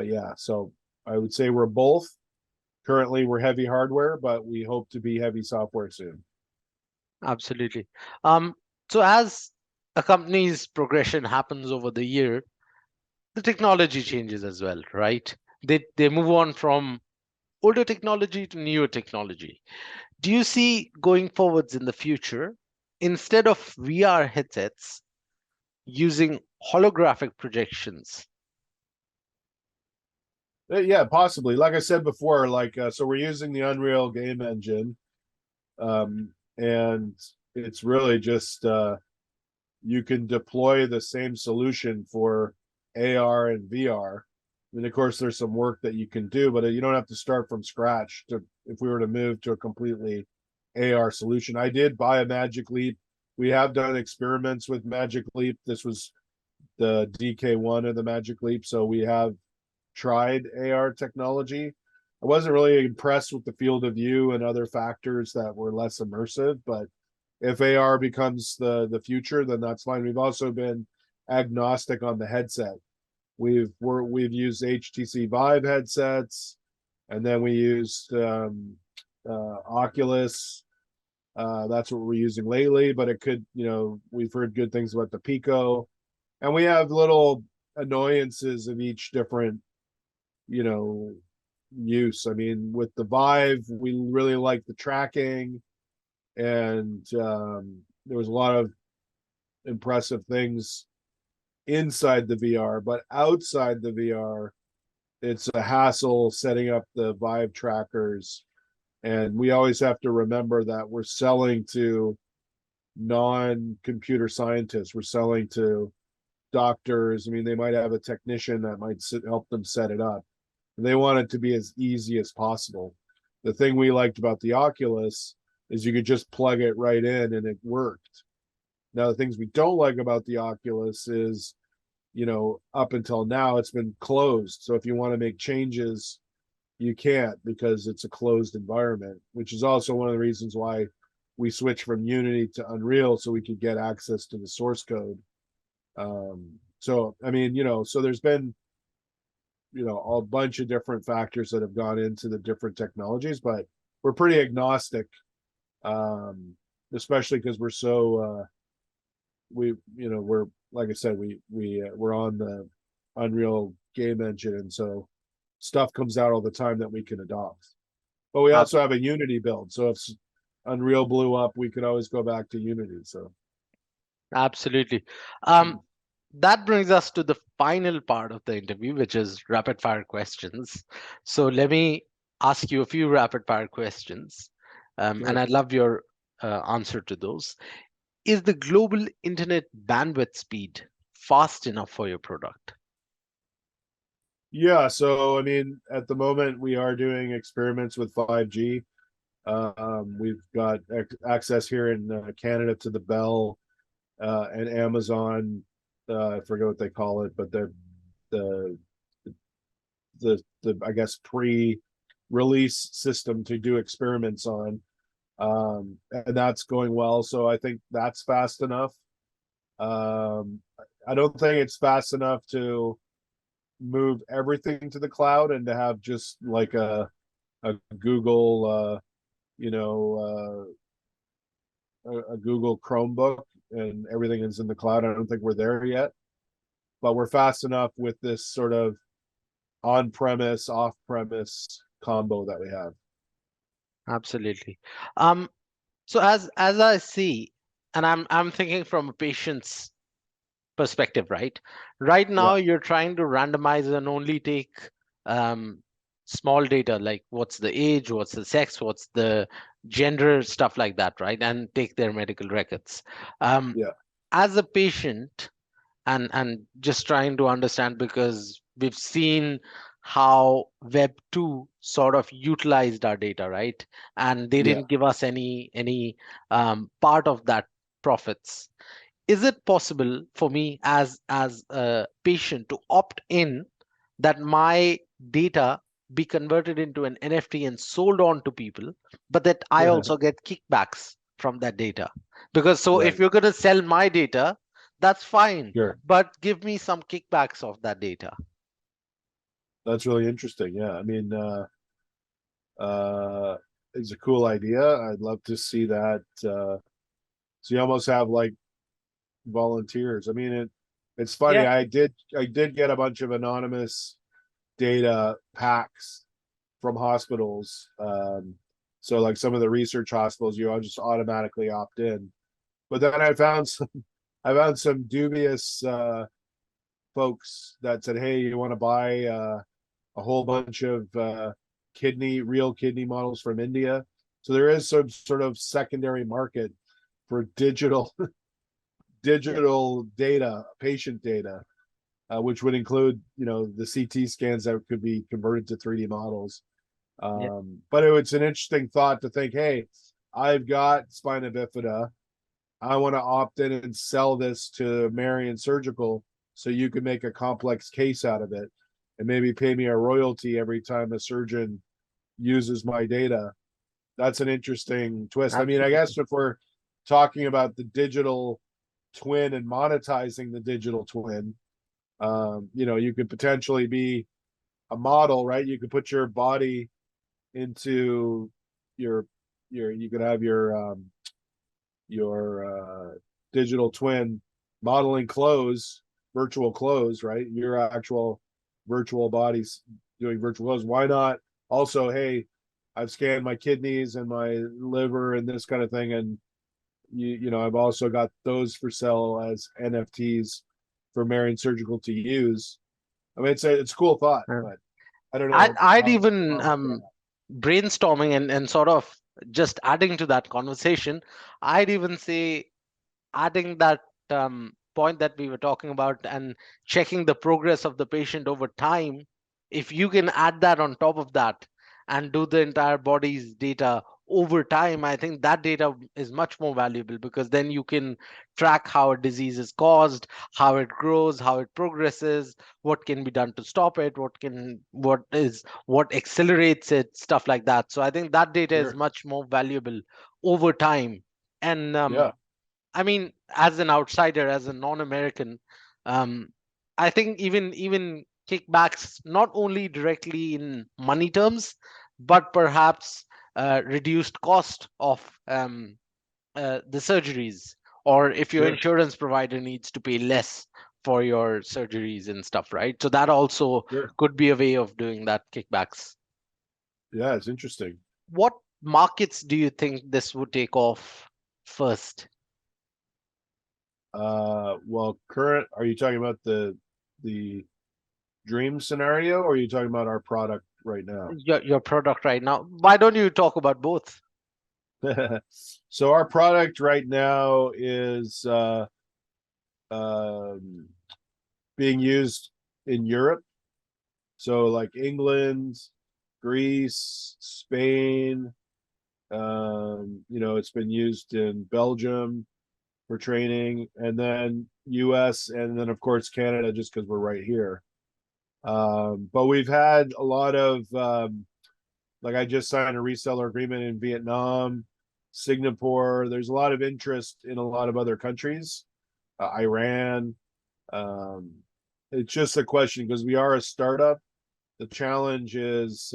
yeah, so I would say we're both. Currently, we're heavy hardware, but we hope to be heavy software soon. Absolutely. So as a company's progression happens over the year, the technology changes as well, right? They move on from older technology to newer technology. Do you see going forwards in the future, instead of VR headsets, using holographic projections? Yeah, possibly. Like I said before, so we're using the Unreal game engine, and it's really just you can deploy the same solution for AR and VR. And of course, there's some work that you can do, but you don't have to start from scratch if we were to move to a completely AR solution. I did buy a Magic Leap. We have done experiments with Magic Leap. This was the DK1 of the Magic Leap, so we have tried AR technology. I wasn't really impressed with the field of view and other factors that were less immersive, but if AR becomes the future, then that's fine. We've also been agnostic on the headset. We've used HTC Vive headsets, and then we used Oculus. That's what we're using lately, but it could, we've heard good things about the Pico, and we have little annoyances of each different, use. I mean, with the Vive, we really like the tracking, and there was a lot of impressive things inside the VR, but outside the VR, it's a hassle setting up the Vive trackers. And we always have to remember that we're selling to non-computer scientists. We're selling to doctors. I mean, they might have a technician that might help them set it up. They want it to be as easy as possible. The thing we liked about the Oculus is you could just plug it right in and it worked. Now, the things we don't like about the Oculus is, up until now, it's been closed. So if you want to make changes, you can't, because it's a closed environment, which is also one of the reasons why we switched from Unity to Unreal, so we could get access to the source code. So, I mean, so there's been, a bunch of different factors that have gone into the different technologies, but we're pretty agnostic, especially because we're so, we're, like I said, we're on the Unreal game engine, and so stuff comes out all the time that we can adopt. But we Ab- also have a Unity build. So if Unreal blew up, we could always go back to Unity. So Absolutely. Um, that brings us to the final part of the interview, which is rapid fire questions. So let me ask you a few rapid fire questions, and sure. I'd love your answer to those. Is the global internet bandwidth speed fast enough for your product? Yeah. So I mean, at the moment, we are doing experiments with 5G. We've got access here in Canada to the Bell and Amazon. I forget what they call it, but the the I guess pre-release system to do experiments on, and that's going well. So I think that's fast enough. Um, I don't think it's fast enough to move everything to the cloud and to have just like a Google, you know, a Google Chromebook and everything is in the cloud. I don't think we're there yet, but we're fast enough with this sort of on-premise, off-premise combo that we have. Absolutely. Um, so as I see, and I'm thinking from a patient's perspective, right? Right Yeah, now, you're trying to randomize and only take um, small data, like what's the age, what's the sex, what's the gender, stuff like that, right? And take their medical records. Um, yeah, as a patient, and just trying to understand because we've seen how Web 2 sort of utilized our data, right? And they yeah. didn't give us any part of that profits. Is it possible for me as a patient to opt in that my data be converted into an NFT and sold on to people, but that I also get kickbacks from that data? Because so if Right. you're going to sell my data, that's fine, Sure. but give me some kickbacks of that data. That's really interesting. Yeah. I mean, uh, it's a cool idea. I'd love to see that. So you almost have like volunteers. I mean, it's funny. Yeah. I did get a bunch of anonymous data packs from hospitals. So like some of the research hospitals, you just automatically opt in. But then I found some dubious folks that said, "Hey, you want to buy a whole bunch of real kidney models from India?" So there is some sort of secondary market for Yeah. digital data, patient data, which would include, the CT scans that could be converted to 3D models. Yeah. But it's an interesting thought to think, hey, I've got spina bifida. I want to opt in and sell this to Marion Surgical so you can make a complex case out of it and maybe pay me a royalty every time a surgeon uses my data. That's an interesting twist. I mean, I Absolutely. guess if we're talking about the digital twin and monetizing the digital twin, you could potentially be a model, right? You could put your body into your you could have your digital twin modeling clothes, virtual clothes, right? Your actual virtual bodies doing virtual clothes. Why not also, hey, I've scanned my kidneys and my liver and this kind of thing, and I've also got those for sale as NFTs for Marion Surgical to use. I mean, it's a cool thought, Uh, but I don't I'd, know I'd how even how brainstorming and sort of just adding to that conversation, I'd even say adding that point that we were talking about and checking the progress of the patient over time, if you can add that on top of that and do the entire body's data over time, I think that data is much more valuable because then you can track how a disease is caused, how it grows, how it progresses, what can be done to stop it, what accelerates it, stuff like that. So I think that data is sure. much more valuable over time. And Yeah, I mean, as an outsider, as a non-American, um, I think even kickbacks, not only directly in money terms, but perhaps reduced cost of the surgeries, or if your sure. insurance provider needs to pay less for your surgeries and stuff, right? So that also Sure. could be a way of doing that kickbacks. Yeah, it's interesting. What markets do you think this would take off first? Well, are you talking about the dream scenario, or are you talking about our product right now? Your product right now. Why don't you talk about both? So our product right now is um, being used in Europe. So like England, Greece, Spain. It's been used in Belgium for training, and then US, and then of course Canada, just because we're right here. But we've had a lot of like I just signed a reseller agreement in Vietnam, Singapore. There's a lot of interest in a lot of other countries, Iran. Um, it's just a question because we are a startup. The challenge is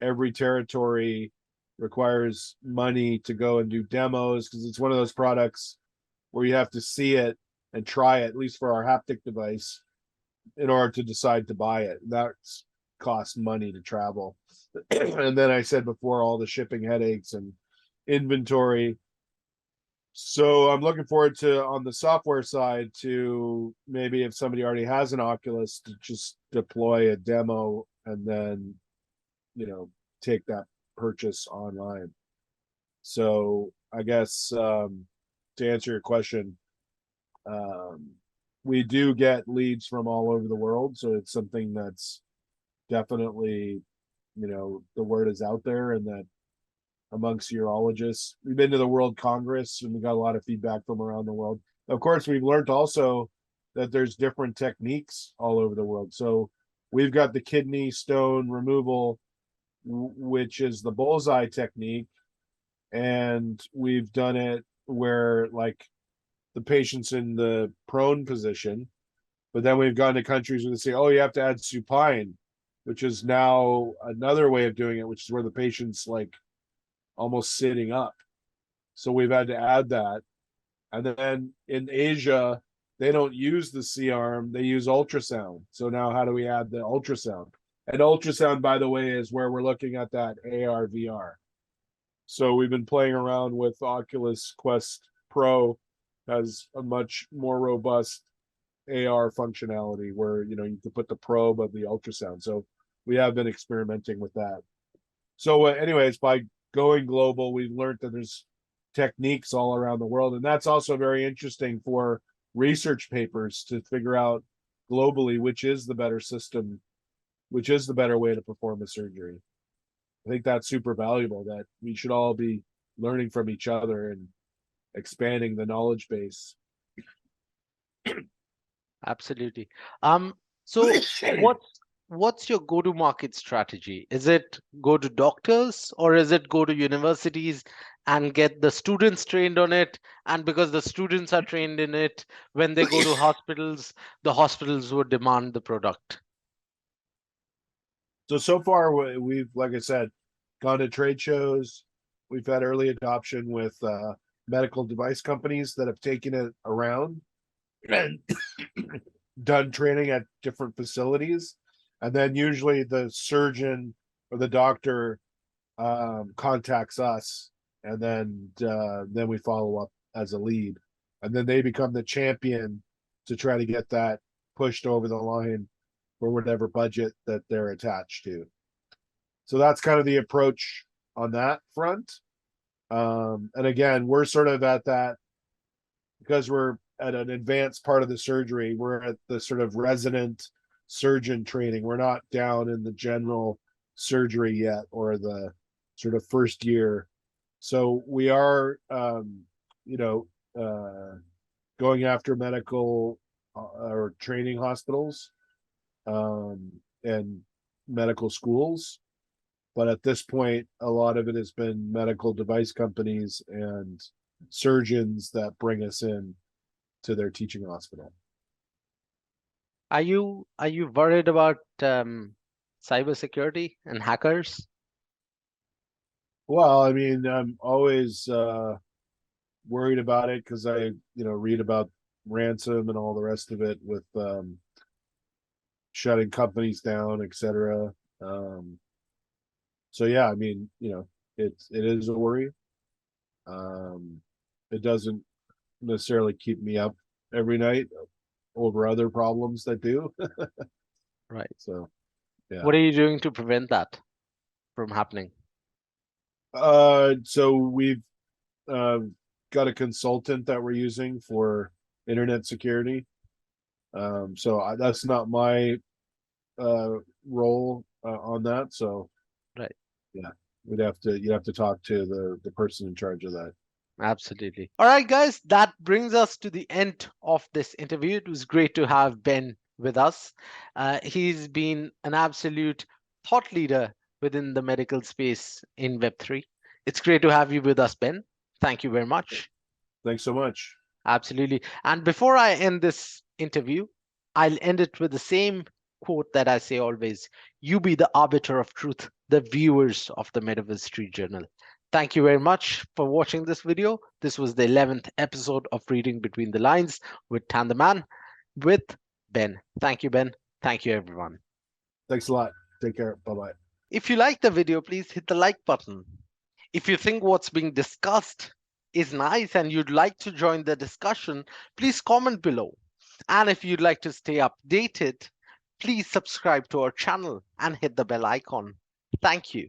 every territory requires money to go and do demos because it's one of those products where you have to see it and try it, at least for our haptic device, in order to decide to buy it. That's costs money to travel. And then I said before, all the shipping headaches and inventory. So I'm looking forward to, on the software side, to maybe if somebody already has an Oculus, to just deploy a demo and then, take that purchase online. So I guess to answer your question, um, we do get leads from all over the world. So it's something that's definitely, the word is out there, and that amongst urologists, we've been to the World Congress and we got a lot of feedback from around the world. Of course, we've learned also that there's different techniques all over the world. So we've got the kidney stone removal, which is the bullseye technique, and we've done it where like the patient's in the prone position, but then we've gone to countries where they say, oh, you have to add supine, which is now another way of doing it, which is where the patient's like almost sitting up. So we've had to add that. And then in Asia, they don't use the C arm, they use ultrasound. So now how do we add the ultrasound? And ultrasound, by the way, is where we're looking at that AR VR. So we've been playing around with Oculus Quest Pro, has a much more robust AR functionality where you can put the probe of the ultrasound. So we have been experimenting with that. So anyways, by going global, we've learned that there's techniques all around the world, and that's also very interesting for research papers to figure out globally which is the better system, which is the better way to perform a surgery. I think that's super valuable, that we should all be learning from each other and expanding the knowledge base. Absolutely. So what's your go-to-market strategy? Is it go to doctors or is it go to universities and get the students trained on it? And because the students are trained in it, when they go to hospitals, the hospitals would demand the product. So far, we've, like I said, gone to trade shows. We've had early adoption with medical device companies that have taken it around and done training at different facilities. And then usually the surgeon or the doctor contacts us, and then we follow up as a lead, and then they become the champion to try to get that pushed over the line for whatever budget that they're attached to. So that's kind of the approach on that front. And again, we're sort of at that, because we're at an advanced part of the surgery. We're at the sort of resident surgeon training. We're not down in the general surgery yet, or the sort of first year. So we are, you know, going after medical or training hospitals and medical schools. But at this point, a lot of it has been medical device companies and surgeons that bring us in to their teaching hospital. Are you worried about cybersecurity and hackers? Well, I mean, I'm always worried about it because I read about ransom and all the rest of it with shutting companies down, etc. So yeah, I mean, it is a worry. Um, it doesn't necessarily keep me up every night over other problems that do. Right. So yeah. What are you doing to prevent that from happening? So we've uh, got a consultant that we're using for internet security. That's not my role on that. So Right. yeah, you'd have to talk to the person in charge of that. Absolutely. All right, guys, that brings us to the end of this interview. It was great to have Ben with us. He's been an absolute thought leader within the medical space in Web3. It's great to have you with us, Ben. Thank you very much. Thanks so much. Absolutely. And before I end this interview, I'll end it with the same quote that I say always: you be the arbiter of truth, the viewers of the Metaverse Street Journal. Thank you very much for watching this video. This was the 11th episode of Reading Between the Lines with Tandaman with Ben. Thank you, Ben. Thank you, everyone. Thanks a lot. Take care. Bye bye. If you like the video, please hit the like button. If you think what's being discussed is nice and you'd like to join the discussion, please comment below. And if you'd like to stay updated, please subscribe to our channel and hit the bell icon. Thank you.